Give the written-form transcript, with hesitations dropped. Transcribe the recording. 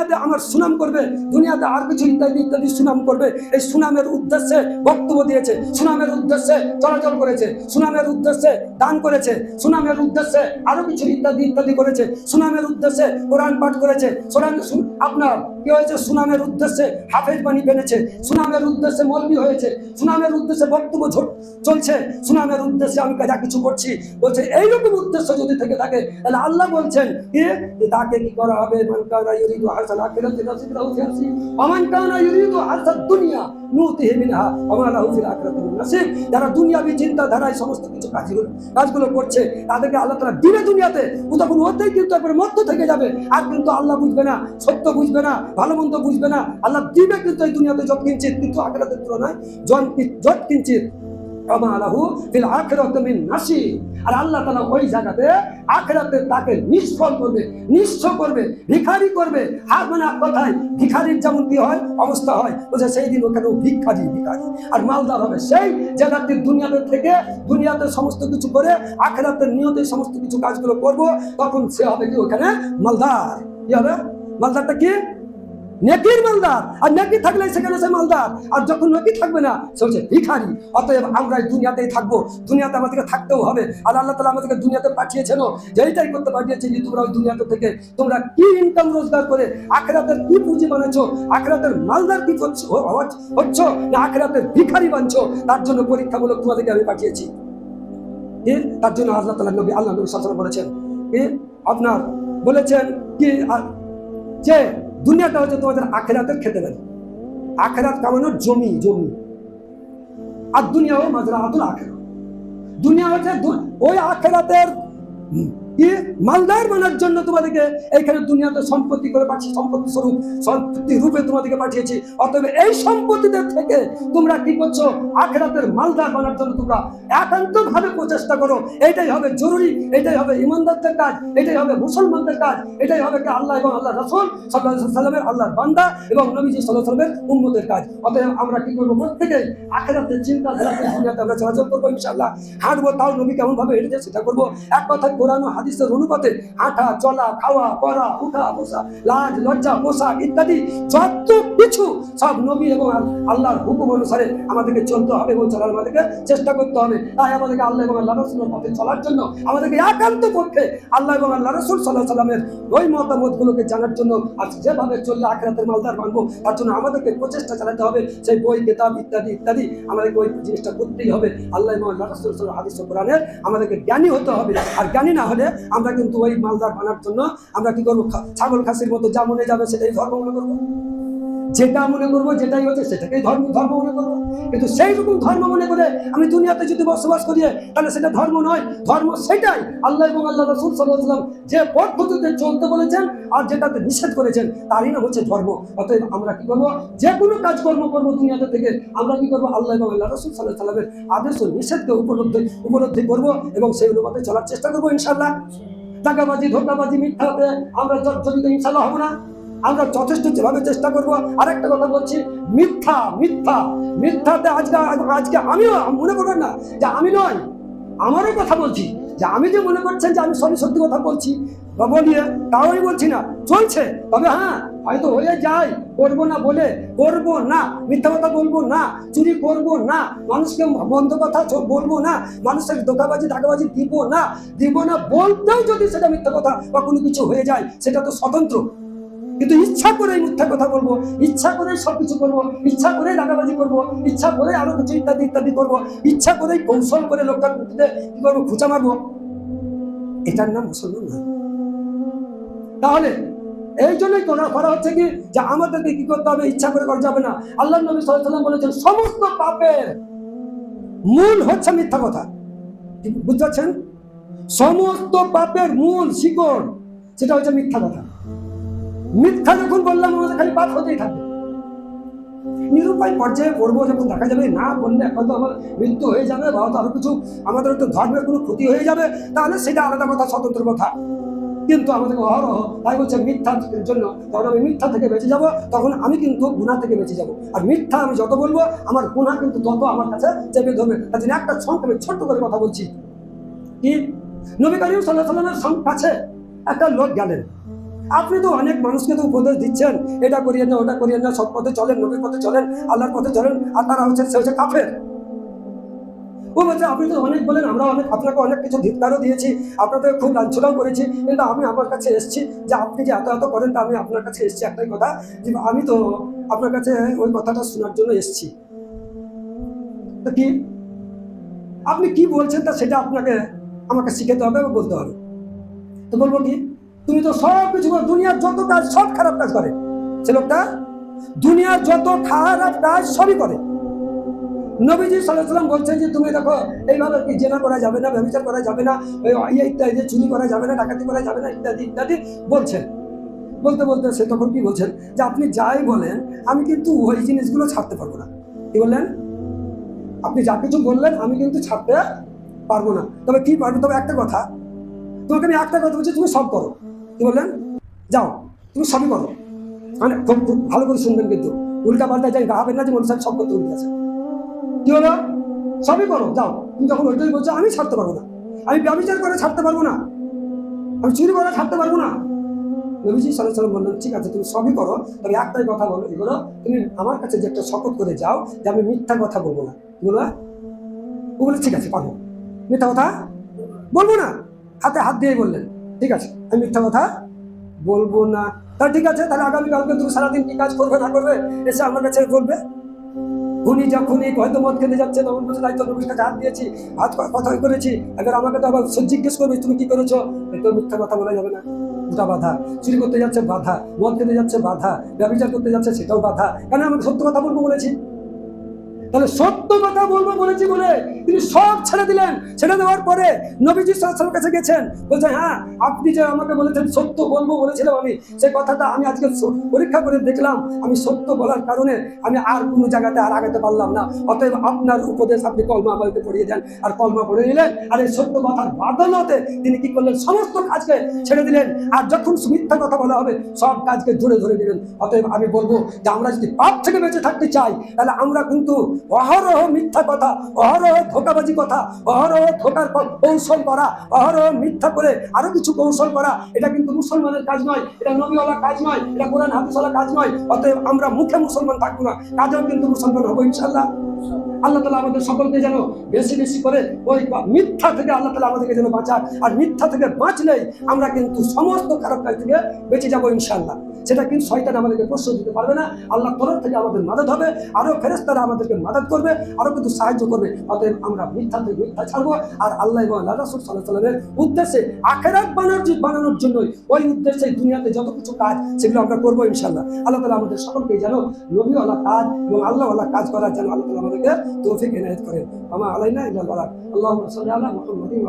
দুনিয়াতে আমার সুনাম করবে, দুনিয়াতে আর কিছু ইত্যাদি ইত্যাদি সুনাম করবে। এই সুনামের উদ্দেশ্যে বক্তব্য দিয়েছে, সুনামের উদ্দেশ্যে চলাচল করেছে, সুনামের উদ্দেশ্যে দান করেছে, সুনামের উদ্দেশ্যে আরো কিছু ইত্যাদি ইত্যাদি করেছে, সুনামের উদ্দেশ্যে কোরআন পাঠ করেছে, আপনার কি হয়েছে, সুনামের উদ্দেশ্যে হাফেজ বাণী বেড়েছে, সুনামের উদ্দেশ্যে মৌলবি হয়েছে, সুনামের উদ্দেশ্যে বক্তব্য চলছে, সুনামের উদ্দেশ্যে আমি যা কিছু করছি। বলছে এইরকম উদ্দেশ্য যদি থেকে থাকে, তাহলে আল্লাহ বলছেন তাকে কি করা হবে, মান কানা ইউরিদু হাসাল আখিরাতি নাসিব লাহু ফিহা ওয়া মান কানা ইউরিদু হাসাদ দুনিয়া নুতিহি মিনহা ওয়া মা লাহু ফিল আখিরাতি মিন নাসিব। যারা দুনিয়াবী চিন্তাধারায় সমস্ত কিছু কাজগুলো করছে, তাদেরকে আল্লাহ তাআলা দিবে দুনিয়াতে, ও তখন ওতেই কিন্তু একবার মধ্য থেকে যাবে, আর কিন্তু আল্লাহ বুঝবে না, সত্য বুঝবে না, ভালো মন্দ বুঝবে না। আল্লাহ দিবে কিন্তু এই দুনিয়াতে যত কিঞ্চিত, কিন্তু আখিরাতের তুলনায় যত কিঞ্চিত আর আল্লাহ তাআলা ওই জায়গাতে আখিরাতে তাকে নিষ্ফল করবে, নিঃস্ব করবে, ভিখারি করবে। আর মানে কথায় ভিখারির যেমন কি হয় অবস্থা হয়, বলছে সেই দিন ওখানে ভিখারি আর মালদার হবে সেই জায়গাতে দুনিয়াতে থেকে দুনিয়াতে সমস্ত কিছু করে আখিরাতের নিয়তে সমস্ত কিছু কাজগুলো করবো, তখন সে হবে কি ওখানে মালদার। কি হবে মালদারটা? কি নেকির মালদার। আর নেকি থাকলে সেখানে সে মালদার, আর যখন নেকি থাকবে না সে হচ্ছে ভিখারি। অতএব আমরা দুনিয়াতেই থাকবো, দুনিয়াতে আমাদেরকে থাকতেও হবে। আর আল্লাহ তাআলা আমাদেরকে দুনিয়াতে পাঠিয়েছেন, যেইটাই করতে পাঠিয়েছেন যে তোমরা ওই দুনিয়াতে থেকে তোমরা কি ইনকাম রোজগার করে আখিরাতের কি পুঁজি বানাচ্ছো, আখিরাতের মালদার কি হচ্ছ না আখিরাতের ভিখারি বানছো, তার জন্য পরীক্ষামূলক তোমাদেরকে আমি পাঠিয়েছি। তার জন্য আল্লাহ তাআলা নবী সাল্লাল্লাহু আলাইহি ওয়াসাল্লাম বলেছেন আপনার বলেছেন কি যে দুনিয়াটা হচ্ছে তোমাদের আখিরাতের খেতে দেয়, আখিরাত কামানোর জমি, আর দুনিয়া ও মাজরাআতুল আখিরাত। দুনিয়া হচ্ছে ওই আখিরাতের কি মালদার বানার জন্য তোমাদেরকে এইখানে দুনিয়াতে সম্পত্তি করে পাঠিয়েছি, সম্পত্তি স্বরূপ সম্পত্তি রূপে তোমাদেরকে পাঠিয়েছি। অতএব এই সম্পত্তিদের থেকে তোমরা কি করছো, আখিরাতের মালদার বানার জন্য তোমরা একান্ত ভাবে প্রচেষ্টা করো। এইটাই হবে জরুরি, এটাই হবে ইমানদারদের কাজ, এটাই হবে মুসলমানদের কাজ, এটাই হবে কি আল্লাহ এবং আল্লাহ রাসূল সাল্লাল্লাহু আলাইহি ওয়াসাল্লামের আল্লাহর বান্দা এবং নবীজি সাল্লাল্লাহু আলাইহি ওয়াসাল্লামের উম্মতের কাজ। অতএব আমরা কি করবো, প্রত্যেকেই আখিরাতের চিন্তাধারাতে দুনিয়াতে আমরা চলাচল করবো ইনশাআল্লাহ। হাঁটবো, তাও নবী কেমন ভাবে হেঁটেছে সেটা করবো। এক কথা কোরআন ও হাদিসের অনুপাতে হাঁটা চলা খাওয়া পড়া উঠা বসা লাজ লজ্জা পোশাক ইত্যাদি যত কিছু সব নবী এবং আল্লাহর হুকুম অনুসারে আমাদেরকে চলতে হবে এবং চলার আমাদেরকে চেষ্টা করতে হবে। তাই আমাদেরকে আল্লাহ এবং আল্লাহ রাসূলের পথে চলার জন্য আমাদেরকে একান্ত পক্ষে আল্লাহ এবং আল্লাহ রাসূল সাল্লাল্লাহু আলাইহি ওয়াসাল্লামের ওই মতামতগুলোকে জানার জন্য আর যেভাবে চললে আখিরাতের মালদার বানবো, তার জন্য আমাদেরকে প্রচেষ্টা চালাতে হবে। সেই বই কিতাব ইত্যাদি ইত্যাদি আমাদেরকে ওই জিনিসটা করতেই হবে। আল্লাহ এবং আল্লাহ রাসূল সাল্লাল্লাহু আলাইহি ওয়াসাল্লামের কোরআনের আমাদেরকে জ্ঞানী হতে হবে। আর জ্ঞানী না হলে আমরা কিন্তু ওই মালদার বানার জন্য আমরা কি করবো, ছাগল খাসির মতো যা মনে যাবে সেটাই ধর্ম মনে করবো, যেটা মনে করবো যেটাই হচ্ছে সেটাকেই ধর্ম মনে করবো। কিন্তু সেই রকম ধর্ম মনে করে আমি দুনিয়াতে যদি বসবাস করি, তাহলে সেটা ধর্ম নয়। ধর্ম সেটাই আল্লাহ এবং আল্লাহ রাসূল সাল্লাল্লাহু আলাইহি ওয়াসাল্লাম যে পদ্ধতিতে চলতে বলেছেন আর যেটাতে নিষেধ করেছেন তারই নাম হচ্ছে ধর্ম। অতএব আমরা কি করবো, যে কোনো কাজকর্ম করবো দুনিয়াতে থেকে আমরা কি করবো, আল্লাহ এবং আল্লাহ রাসূল সাল্লাল্লাহু আলাইহি ওয়াসাল্লামের আদেশ ও নিষেধকে উপলব্ধি করবো এবং সেই অনুপাতে চলার চেষ্টা করবো ইনশাআল্লাহ। টাকাবাজি ধোকাবাজি মিথ্যাতে আমরা জড়িত ইনশাআল্লাহ হবো না। আমরা যথেষ্ট যেভাবে চেষ্টা করবো। আরেকটা কথা বলছি, মিথ্যাতে আজকে আমিও মনে করবেন না যে আমি নয়, আমারও কথা বলছি, যে আমি যে মনে করছেন যে আমি সত্যি কথা বলছি বা বলিয়ে তাও আমি বলছি না, চলছে। তবে হ্যাঁ হয়তো হয়ে যায়, করবো না বলে করবো না, মিথ্যা কথা বলবো না, চুরি করবো না, মানুষকে বন্ধ কথা বলবো না, মানুষের ধোঁকাবাজি টাকাবাজি দিব না বলতেও যদি সেটা মিথ্যা কথা বা কোনো কিছু হয়ে যায় সেটা তো স্বতন্ত্র। কিন্তু ইচ্ছা করে মিথ্যা কথা বলবো, ইচ্ছা করে সবকিছু করবো, ইচ্ছা করে দাগাবাজি করবো, ইচ্ছা করে আরো কিছু ইত্যাদি ইত্যাদি করবো, ইচ্ছা করে কৌশল করে লোকটার কি করবো, খুঁচা মারবো, এটার নাম মুসলমান না। তাহলে এই জন্যই করা হচ্ছে কি যে আমাদেরকে কি করতে হবে, ইচ্ছা করে করা যাবে না। আল্লাহ নবী সাল্লাল্লাহু আলাইহি ওয়াসাল্লাম বলেছেন সমস্ত পাপের মূল হচ্ছে মিথ্যা কথা। বুঝতে পারছেন? সমস্ত পাপের মূল শিকড় সেটা হচ্ছে মিথ্যা কথা। মিথ্যা যখন বললাম আমাদের খালি পাপ হতেই থাকবে। নিরুপায় পর্যায়ে পড়বো, যখন দেখা যাবে না বললে হয়তো আমার মৃত্যু হয়ে যাবে বা হয়তো আরো কিছু আমাদের তো ধর্মের কোনো ক্ষতি হয়ে যাবে, তাহলে সেটা আলাদা কথা, স্বতন্ত্র কথা। কিন্তু আমাদেরকে অহরহ তাই বলছে মিথ্যার জন্য, যখন আমি মিথ্যা থেকে বেঁচে যাব তখন আমি কিন্তু গুনাহ থেকে বেঁচে যাব। আর মিথ্যা আমি যত বলবো আমার গুনাহ কিন্তু তত আমার কাছে চেপে ধরবে। তার জন্য একটা সংক্ষেপে ছোট্ট করে কথা বলছি। কি নবী করিম সাল্লাল্লাহু আলাইহি ওয়াসাল্লামের কাছে একটা লোক গেলেন, আপনি তো অনেক মানুষকে তো উপদেশ দিচ্ছেন, এটা করিয়েন না, ওটা করিয়েন না, সৎ পথে চলেন, নবীর পথে চলেন, আল্লাহর পথে চলেন, আর তারা হচ্ছে সে হচ্ছে কাফের। ও বলছে আপনি তো অনেক বলেন, আমরা অনেক আপনাকে অনেক কিছু ধিক্কারও দিয়েছি, আপনাকে খুব লাঞ্ছনাও করেছি, কিন্তু আমি আমার কাছে এসেছি যে আপনি যে এত এত করেন, তা আমি আপনার কাছে এসেছি একটাই কথা, যে আমি তো আপনার কাছে ওই কথাটা শোনার জন্য এসেছি। তো কি আপনি কি বলছেন, তা সেটা আপনাকে আমাকে শিখাতে হবে বা বলতে হবে। তো বলবো কি, তুমি তো সব কিছু দুনিয়ার যত কাজ সব খারাপ কাজ করে, সে লোকটা দুনিয়ার যত খারাপ কাজ সবই করে। নবীজি সাল্লাল্লাহু আলাইহি ওয়াসাল্লাম বলছেন যে তুমি দেখো এইভাবে কি জেনা করা যাবে না, ব্যভিচার করা যাবে না, ইত্যাদি, চুরি করা যাবে না, ডাকাতি করা যাবে না, ইত্যাদি ইত্যাদি বলছেন। বলতে বলতে সে তখন কি বলছেন, যে আপনি যাই বলেন আমি কিন্তু ওই জিনিসগুলো ছাড়তে পারবো না। কি বললেন? আপনি যা কিছু বললেন আমি কিন্তু ছাড়তে পারবো না। তবে কি পারবো, তবে একটা কথা, তোমাকে আমি একটা কথা বলছি, তুমি সব করো। কি বললেন? যাও তুমি সবই করো। মানে খুব খুব ভালো করে শুনবেন, কিন্তু উল্টা পাল্টা যাই গাহাবেন না যে মনে সব করতে উল্টে আছে। কি হলো? সবই করো, যাও। তুমি যখন ওইটাই বলছো আমি ছাড়তে পারবো না, আমি ব্যভিচার করে ছাড়তে পারবো না, আমি চুরি করে ছাড়তে পারবো না। নবীজি সাল্লাল্লাহু আলাইহি ওয়াসাল্লাম বললেন ঠিক আছে তুমি সবই করো, তবে একটাই কথা বলো, এগুলো তুমি আমার কাছে যে একটা শপথ করে যাও যে আমি মিথ্যা কথা বলবো না। বলো, ও বলে ঠিক আছে পারবো, মিথ্যা কথা বলবো না। হাতে হাত দিয়ে বললেন ঠিক আছে আমি মিথ্যা কথা বলবো না। তাহলে ঠিক আছে, তাহলে আগামীকালকে তুমি সারাদিন কি কাজ করবে না করবে এসে আমার কাছে বলবে। উনি যখন এই হয়তো মদ খেতে যাচ্ছে তখন বলছে তাই তো নবীর কাছে হাত দিয়েছি, হাত কথা করেছি, এবার আমাকে তো আবার জিজ্ঞেস করবে তুমি কি করেছো, তো মিথ্যা কথা বলা যাবে না, দুটা বাধা। চুরি করতে যাচ্ছে বাধা, মদ খেতে যাচ্ছে বাধা, ব্যভিচার করতে যাচ্ছে সেটাও বাধা, কেন আমি সত্য কথা বলবো বলেছি। তাহলে সত্য কথা বলবো বলেছি বলে তিনি সব ছেড়ে দিলেন। ছেড়ে দেওয়ার পরে নবীজি সাল্লাল্লাহু আলাইহি ওয়াসাল্লামের কাছে গেছেন, বলছে হ্যাঁ আপনি যে আমাকে বলেছেন সত্য বলবো বলেছিলাম, আমি সেই কথাটা আমি আজকে পরীক্ষা করে দেখলাম, আমি সত্য বলার কারণে আমি আর কোনো জায়গাতে আর আগাতে পারলাম না। অতএব আপনার উপদেশ আপনি কলমা আমাকে পড়িয়ে দেন। আর কলমা পড়ে নিলেন, আর এই সত্য কথার বাদলতে তিনি কি করলেন, সমস্ত কাজকে ছেড়ে দিলেন। আর যখন মিথ্যা কথা বলা হবে সব কাজকে ধরে ধরে দিলেন। অতএব আমি বলবো যে আমরা যদি পাপ থেকে বেঁচে থাকতে চাই, তাহলে আমরা কিন্তু অহরহ মিথ্যা কথা, অহরহ ধোঁকাবাজি কথা, অহরহ ধোঁকার কৌশল করা, অহরহ মিথ্যা করে আরো কিছু কৌশল করা, এটা কিন্তু মুসলমানের কাজ নয়, এটা নবীওয়ালা কাজ নয়, এটা কোরআন হাদিসওয়ালা কাজ নয়। অতএব আমরা মুখে মুসলমান থাকবো না, কাজেও কিন্তু মুসলমান হবো ইনশাআল্লাহ। আল্লাহ তাআলা আমাদের সকলকে যেন বেশি বেশি করে ওই মিথ্যা থেকে আল্লাহ তাআলা আমাদেরকে যেন বাঁচান। আর মিথ্যা থেকে বাঁচলেই আমরা কিন্তু সমস্ত খারাপ কাজ থেকে বেঁচে যাবো ইনশাআল্লাহ। সেটা কিন্তু শয়তান আমাদেরকে প্রশ্ন দিতে পারবে না। আল্লাহ তরফ থেকে আমাদের মাদদ হবে, আরো ফেরেশতারা আমাদেরকে মাদদ করবে, আরো কিন্তু সাহায্য করবে। অতএব আমরা মিথ্যা থেকে মিথ্যা ছাড়বো, আর আল্লাহ এবং আল্লাহ রাসূল সাল্লাল্লাহু আলাইহি ওয়াসাল্লামের উদ্দেশ্যে আখিরাত বানানোর জন্যই, ওই উদ্দেশ্যে দুনিয়াতে যত কিছু কাজ সেগুলো আমরা করবো ইনশাআল্লাহ। আল্লাহ তাআলা আমাদের সকলকে যেন নবীওয়ালা কাজ এবং আল্লাহওয়ালা কাজ করার জন্য আল্লাহ তাআলা আমাদেরকে তৌফিক এনায়েত করেন। আমা আলাইনা ইল্লাল বালাগ। আল্লাহুম্মা সাল্লি আলা মুহাম্মাদিন।